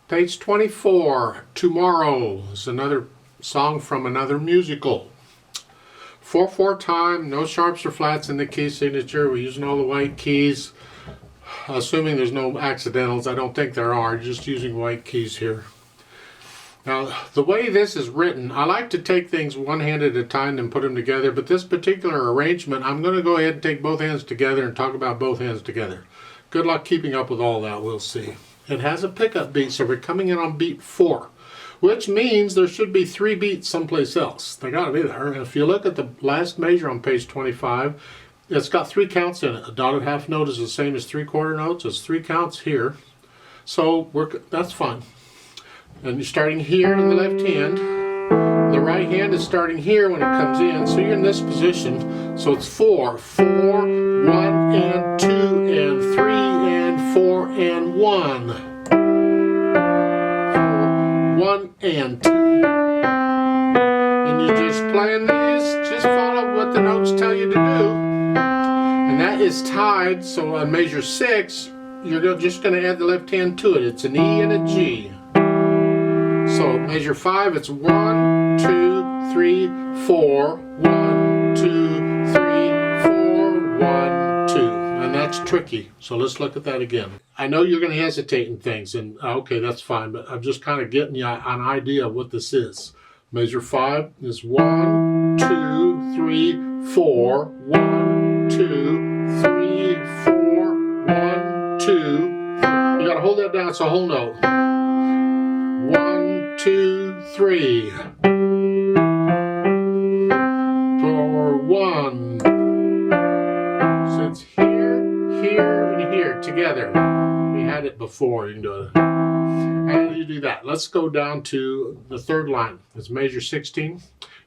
Page 24, Tomorrow is another song from another musical. 4/4 time, no sharps or flats in the key signature. We're using all the white keys. Assuming there's no accidentals, I don't think there are, just using white keys here. Now, the way this is written, I like to take things one hand at a time and put them together, but this particular arrangement, I'm going to go ahead and take both hands together and talk about both hands together. Good luck keeping up with all that, we'll see. It has a pickup beat, so we're coming in on beat 4, which means there should be 3 beats someplace else. They got to be there. And if you look at the last measure on page 25, it's got 3 counts in it. A dotted half note is the same as 3/4 notes. It's 3 counts here. So that's fine. And you're starting here in the left hand. The right hand is starting here when it comes in. So you're in this position. So it's 4, 4, 1 and 2 and 3 and 4 and 1. 1 and 2. And you're just playing these. Just follow what the notes tell you to do. And that is tied. So on measure 6, you're just going to add the left hand to it. It's an E and a G. So measure 5, it's 1, 2, 3, 4, 1, 2, 3, 4, 1, 2. And that's tricky. So let's look at that again. I know you're going to hesitate in things, and okay, that's fine, but I'm just kind of getting you an idea of what this is. Measure 5 is 1, 2, 3, 4, 1, 2, 3, 4, 1, 2. You got to hold that down, it's a whole note. 1, 2, 3. 4, 1. So it's here, here, and here together. We had it before. You can do it. And you do that. Let's go down to the third line. It's measure 16.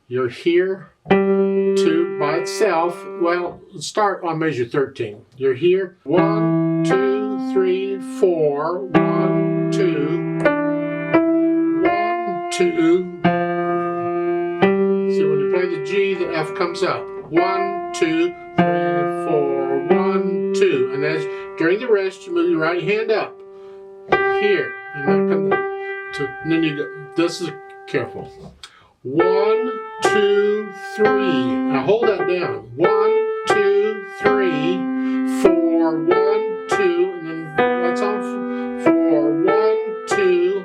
You're here, 2 by itself. Well, let's start on measure 13. You're here, 1, 2, 3, 4, 1, 2. 2. See, when you play the G, the F comes up. 1, 2, 3, 4, 1, 2. And as during the rest, you move your right hand up here, and that comes up. And then you go. This is careful. 1, 2, 3. Now hold that down. 1, 2, 3, 4, 1, 2, and then that's off. 4, 1, 2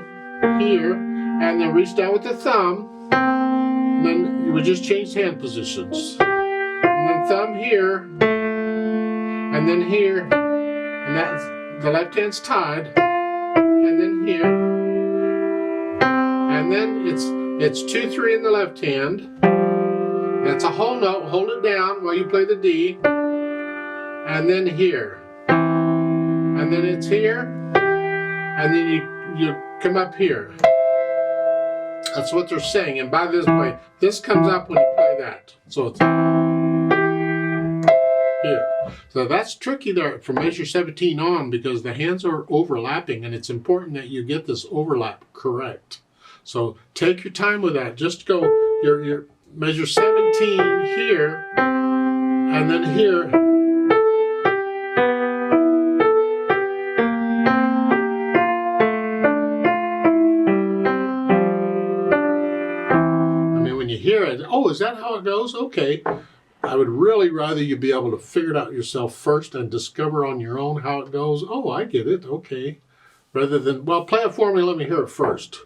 here. And then reach down with the thumb, and then you would just change hand positions. And then thumb here, and then here, and that's the left hand's tied, and then here, and then it's 2, 3 in the left hand. That's a whole note. Hold it down while you play the D, and then here, and then it's here, and then you come up here. That's what they're saying, and by this way, this comes up when you play that. So it's here. So that's tricky there from measure 17 on, because the hands are overlapping, and it's important that you get this overlap correct. So take your time with that. Just go your measure 17 here, and then here. Hear it. Oh, is that how it goes? Okay. I would really rather you be able to figure it out yourself first and discover on your own how it goes. Oh, I get it. Okay. Rather than, well, play it for me. Let me hear it first.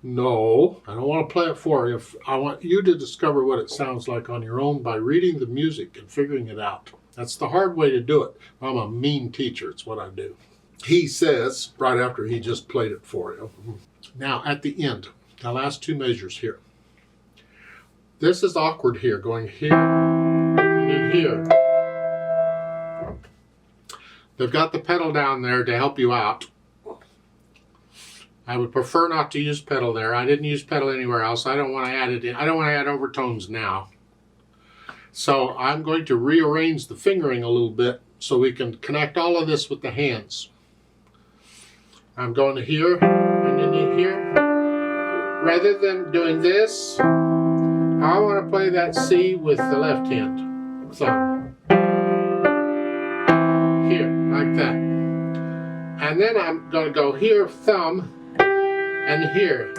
No, I don't want to play it for you. I want you to discover what it sounds like on your own by reading the music and figuring it out. That's the hard way to do it. I'm a mean teacher. It's what I do. He says, right after he just played it for you. Now, at the end, the last 2 measures here. This is awkward here, going here and then here. They've got the pedal down there to help you out. I would prefer not to use pedal there. I didn't use pedal anywhere else. I don't want to add it in. I don't want to add overtones now. So I'm going to rearrange the fingering a little bit so we can connect all of this with the hands. I'm going to here and then here. Rather than doing this, I want to play that C with the left hand thumb. Here, like that. And then I'm going to go here, thumb, and here.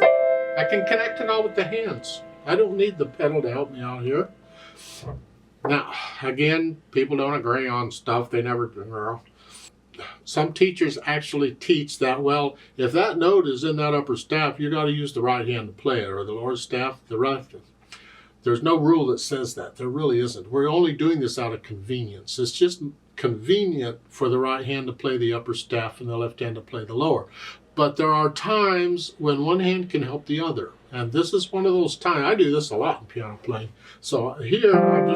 I can connect it all with the hands. I don't need the pedal to help me out here. Now, again, people don't agree on stuff. They never do. Some teachers actually teach that, well, if that note is in that upper staff, you got to use the right hand to play it, or the lower staff, the left. There's no rule that says that. There really isn't. We're only doing this out of convenience. It's just convenient for the right hand to play the upper staff and the left hand to play the lower. But there are times when one hand can help the other. And this is one of those times. I do this a lot in piano playing. So here I'm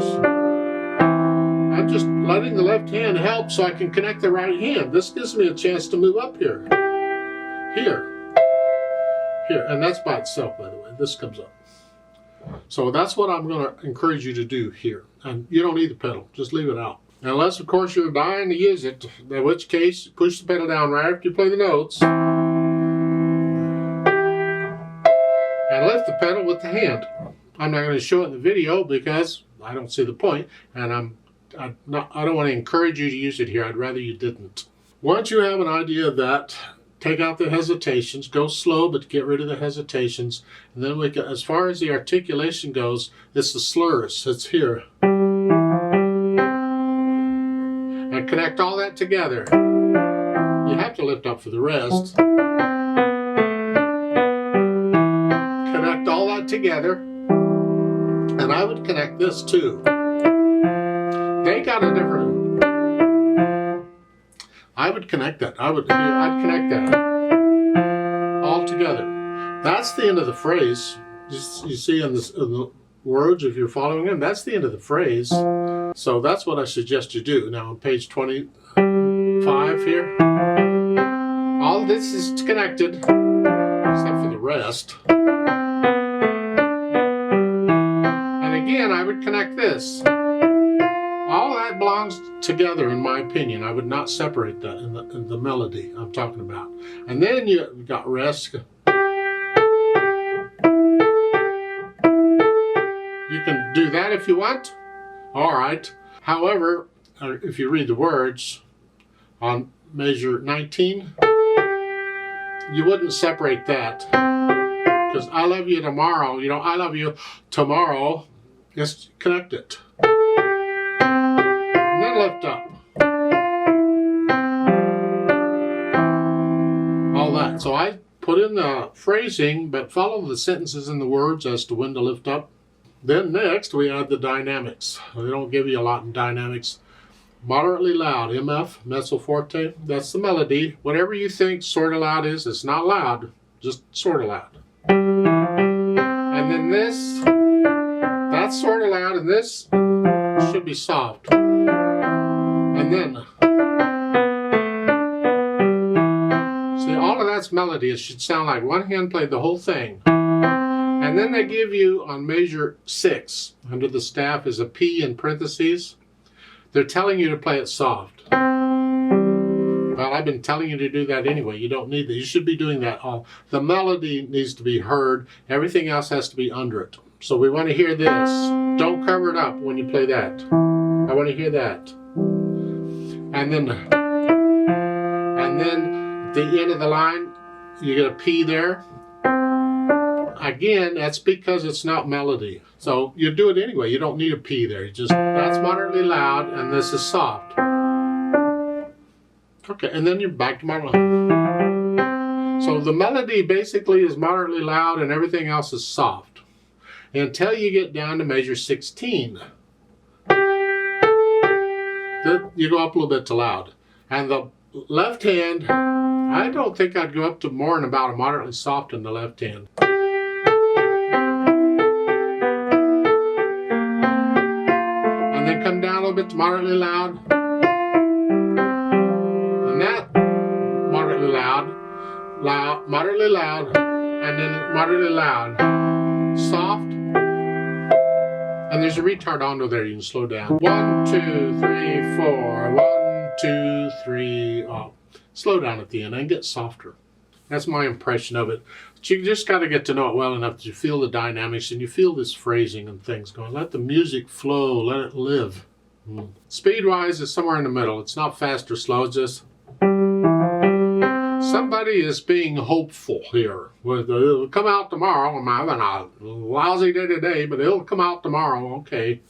just letting the left hand help so I can connect the right hand. This gives me a chance to move up here. Here. And that's by itself, by the way. This comes up. So that's what I'm going to encourage you to do here. And you don't need the pedal. Just leave it out. Unless, of course, you're dying to use it, in which case, push the pedal down right after you play the notes. And lift the pedal with the hand. I'm not going to show it in the video because I don't see the point, and I don't want to encourage you to use it here. I'd rather you didn't. Once you have an idea of that, take out the hesitations. Go slow, but get rid of the hesitations. And then we can, as far as the articulation goes, it's the slurs. It's here. And connect all that together. You have to lift up for the rest. Connect all that together. And I would connect this too. They got a different... I would connect that. I'd connect that all together. That's the end of the phrase. You see in the words, if you're following them, that's the end of the phrase. So that's what I suggest you do. Now on page 25 here, all this is connected, except for the rest. And again, I would connect this. All that belongs together, in my opinion. I would not separate that in the melody I'm talking about. And then you got rest. You can do that if you want. All right. However, if you read the words on measure 19, you wouldn't separate that. Because I love you tomorrow, I love you tomorrow, just connect it. And then lift up. All that. So I put in the phrasing, but follow the sentences in the words as to when to lift up. Then next we add the dynamics. They don't give you a lot in dynamics. Moderately loud, MF, mezzo forte, that's the melody. Whatever you think sort of loud is, it's not loud, just sort of loud. And then this, that's sort of loud, and this should be soft. And then, see, all of that's melody. It should sound like one hand played the whole thing. And then they give you on measure 6, under the staff is a P in parentheses. They're telling you to play it soft. Well, I've been telling you to do that anyway. You don't need that. You should be doing that all. The melody needs to be heard. Everything else has to be under it. So we want to hear this. Don't cover it up when you play that. I want to hear that. And then at the end of the line, you get a P there. Again, that's because it's not melody. So you do it anyway. You don't need a P there. That's moderately loud, and this is soft. Okay, and then you're back to moderately. So the melody basically is moderately loud, and everything else is soft. Until you get down to measure 16. Then you go up a little bit to loud. And the left hand, I don't think I'd go up to more than about a moderately soft in the left hand. And then come down a little bit to moderately loud. And that, moderately loud, moderately loud, and then moderately loud. Soft. And there's a retardato there, you can slow down. 1, 2, 3, 4. 1, 2, 3, oh. Slow down at the end and get softer. That's my impression of it. But you just got to get to know it well enough that you feel the dynamics and you feel this phrasing and things going. Let the music flow, let it live. Speed-wise, it's somewhere in the middle. It's not fast or slow, it's just Somebody is being hopeful here. It'll come out tomorrow. I'm having a lousy day today, but it'll come out tomorrow. Okay.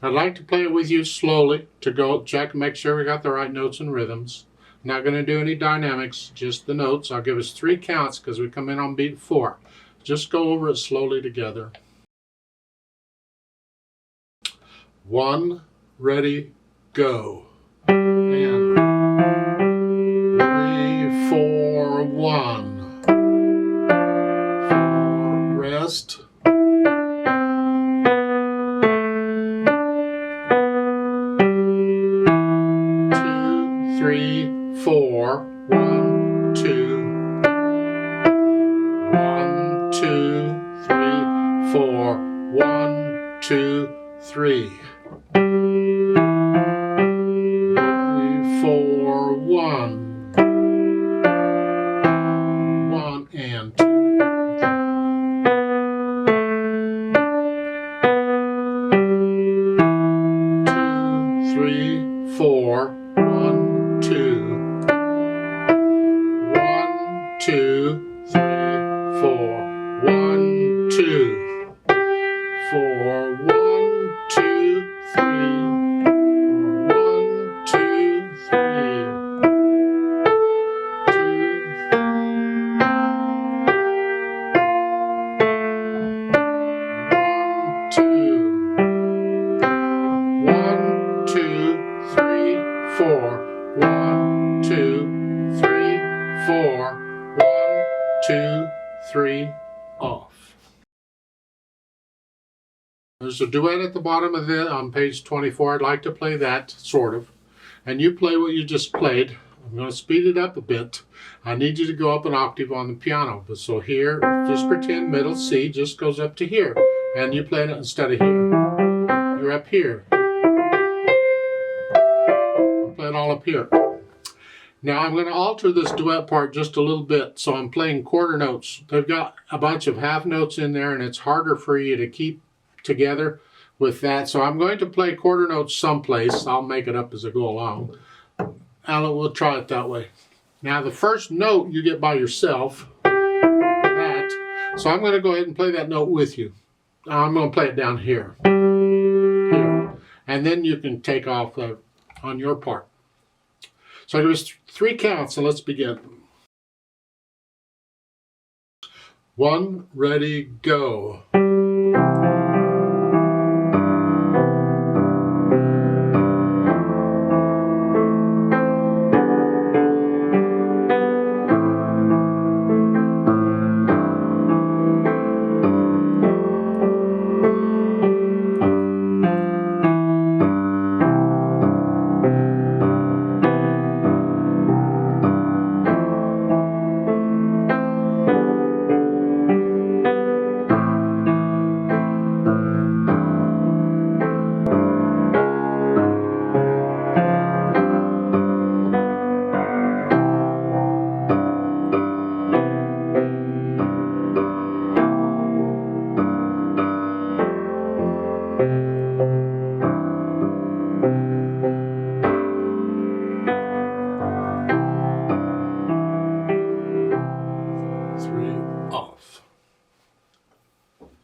I'd like to play it with you slowly to go check and make sure we got the right notes and rhythms. Not going to do any dynamics, just the notes. I'll give us 3 counts because we come in on beat 4. Just go over it slowly together. 1, ready, go. And 3, 4, 1. 4, rest. 3, 4, 1, 2, 1, 2, 3, 4, 1, 2, 3. 3, 4, 1, 1 and 2. 2, 3, 4, 1, 2, 1, 2, 3, 4, 1, 2, 4, 1, 2, 3, 1, 2, 3, 1, 2, 3, 4, 1, 2, 3, 4, 1, 2, 3, off. There's a duet at the bottom of it on page 24. I'd like to play that, sort of. And you play what you just played. I'm going to speed it up a bit. I need you to go up an octave on the piano. But so here, just pretend middle C just goes up to here. And you play it instead of here. You're up here. I'll play it all up here. Now I'm going to alter this duet part just a little bit, so I'm playing quarter notes. They've got a bunch of half notes in there, and it's harder for you to keep together with that. So I'm going to play quarter notes someplace. I'll make it up as I go along. And we'll try it that way. Now the first note you get by yourself, that. So I'm going to go ahead and play that note with you. I'm going to play it down here. Here. And then you can take off on your part. So there was 3 counts, so let's begin. 1, ready, go.